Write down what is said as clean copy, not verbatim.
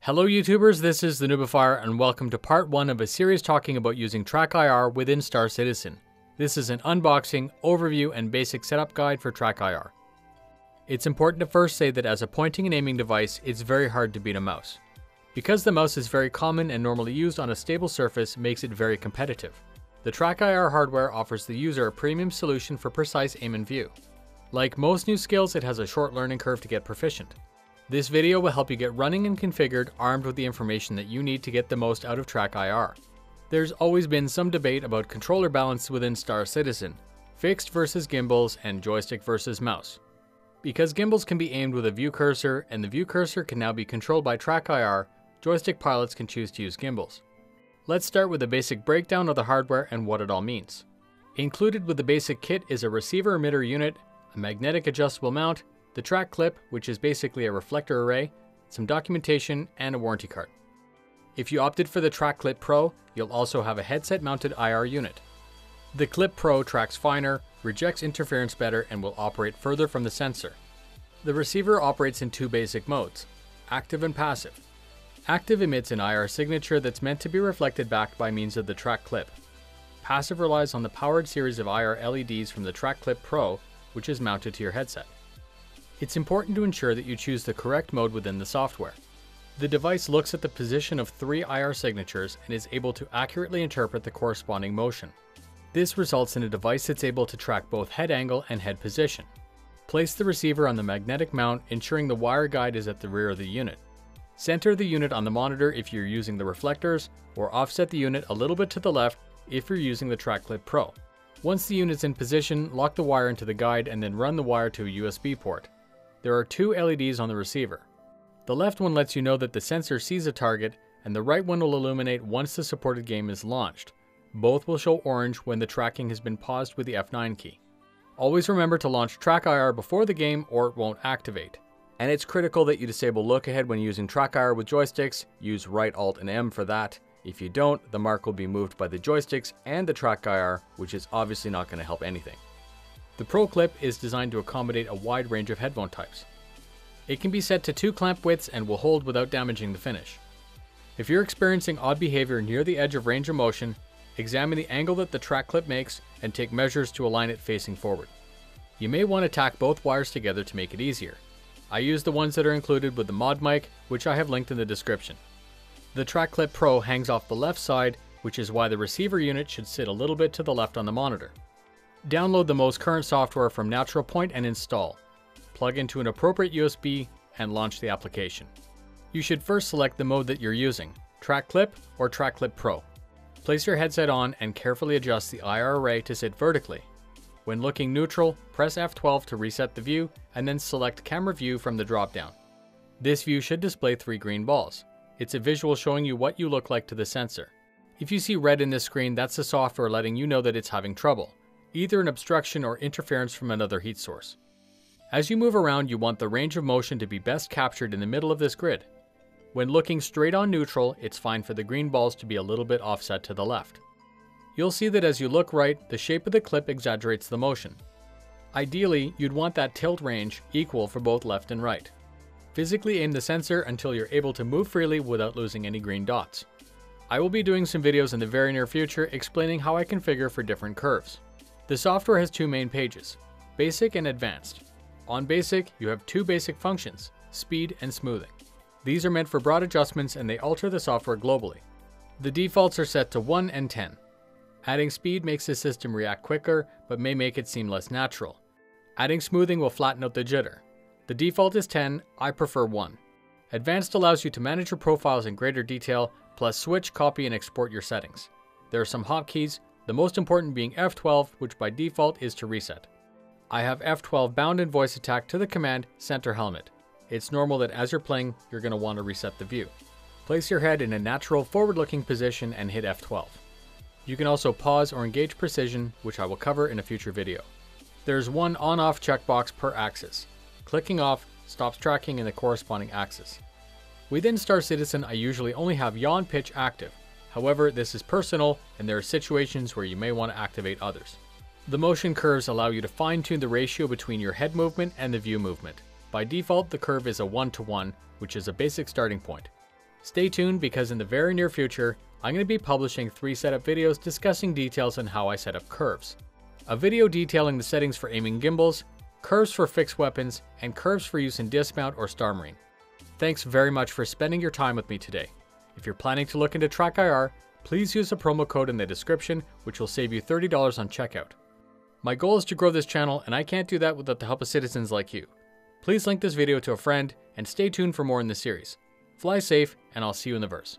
Hello YouTubers, this is the noobifier and welcome to part 1 of a series talking about using TrackIR within starcitizen. This is an unboxing, overview, and basic setup guide for TrackIR. It's important to first say that as a pointing and aiming device, it's very hard to beat a mouse. Because the mouse is very common and normally used on a stable surface makes it very competitive. The TrackIR hardware offers the user a premium solution for precise aim and view. Like most new skills, it has a short learning curve to get proficient. This video will help you get running and configured armed with the information that you need to get the most out of TrackIR. There's always been some debate about controller balance within starcitizen, fixed versus gimbals, and joystick versus mouse. Because gimbals can be aimed with a view cursor and the view cursor can now be controlled by TrackIR, joystick pilots can choose to use gimbals. Let's start with a basic breakdown of the hardware and what it all means. Included with the basic kit is a receiver emitter unit, a magnetic adjustable mount, the track clip, which is basically a reflector array, some documentation, and a warranty card. If you opted for the Track Clip Pro, you'll also have a headset-mounted IR unit. The Clip Pro tracks finer, rejects interference better, and will operate further from the sensor. The receiver operates in two basic modes, active and passive. Active emits an IR signature that's meant to be reflected back by means of the track clip. Passive relies on the powered series of IR LEDs from the Track Clip Pro, which is mounted to your headset. It's important to ensure that you choose the correct mode within the software. The device looks at the position of 3 IR signatures and is able to accurately interpret the corresponding motion. This results in a device that's able to track both head angle and head position. Place the receiver on the magnetic mount, ensuring the wire guide is at the rear of the unit. Center the unit on the monitor if you're using the reflectors, or offset the unit a little bit to the left if you're using the Track Clip Pro. Once the unit's in position, lock the wire into the guide and then run the wire to a USB port. There are 2 LEDs on the receiver. The left one lets you know that the sensor sees a target, and the right one will illuminate once the supported game is launched. Both will show orange when the tracking has been paused with the F9 key. Always remember to launch TrackIR before the game or it won't activate. And it's critical that you disable look ahead when using TrackIR with joysticks. Use right Alt and M for that. If you don't, the mark will be moved by the joysticks and the TrackIR, which is obviously not going to help anything. The Pro Clip is designed to accommodate a wide range of headphone types. It can be set to 2 clamp widths and will hold without damaging the finish. If you're experiencing odd behavior near the edge of range of motion, examine the angle that the track clip makes and take measures to align it facing forward. You may want to tack both wires together to make it easier. I use the ones that are included with the mod mic, which I have linked in the description. The Track Clip Pro hangs off the left side, which is why the receiver unit should sit a little bit to the left on the monitor. Download the most current software from Natural Point and install. Plug into an appropriate USB and launch the application. You should first select the mode that you're using, Track Clip or Track Clip Pro. Place your headset on and carefully adjust the IR array to sit vertically. When looking neutral, press F12 to reset the view and then select Camera View from the drop-down. This view should display 3 green balls. It's a visual showing you what you look like to the sensor. If you see red in this screen, that's the software letting you know that it's having trouble, either an obstruction or interference from another heat source. As you move around, you want the range of motion to be best captured in the middle of this grid. When looking straight on neutral, it's fine for the green balls to be a little bit offset to the left. You'll see that as you look right, the shape of the clip exaggerates the motion. Ideally, you'd want that tilt range equal for both left and right. Physically aim the sensor until you're able to move freely without losing any green dots. I will be doing some videos in the very near future explaining how I configure for different curves. The software has 2 main pages, Basic and Advanced. On Basic, you have 2 basic functions, speed and smoothing. These are meant for broad adjustments and they alter the software globally. The defaults are set to 1 and 10. Adding speed makes the system react quicker, but may make it seem less natural. Adding smoothing will flatten out the jitter. The default is 10, I prefer 1. Advanced allows you to manage your profiles in greater detail, plus switch, copy, and export your settings. There are some hotkeys, the most important being F12, which by default is to reset. I have F12 bound in voice attack to the command Center Helmet. It's normal that as you're playing, you're going to want to reset the view. Place your head in a natural forward-looking position and hit F12. You can also pause or engage precision, which I will cover in a future video. There's 1 on-off checkbox per axis. Clicking off stops tracking in the corresponding axis. Within starcitizen, I usually only have yaw pitch active. However, this is personal and there are situations where you may want to activate others. The motion curves allow you to fine-tune the ratio between your head movement and the view movement. By default, the curve is a 1:1, which is a basic starting point. Stay tuned because in the very near future, I'm going to be publishing 3 setup videos discussing details on how I set up curves. A video detailing the settings for aiming gimbals, curves for fixed weapons, and curves for use in dismount or Star Marine. Thanks very much for spending your time with me today. If you're planning to look into TrackIR, please use the promo code in the description, which will save you $30 on checkout. My goal is to grow this channel, and I can't do that without the help of citizens like you. Please link this video to a friend, and stay tuned for more in this series. Fly safe, and I'll see you in the verse.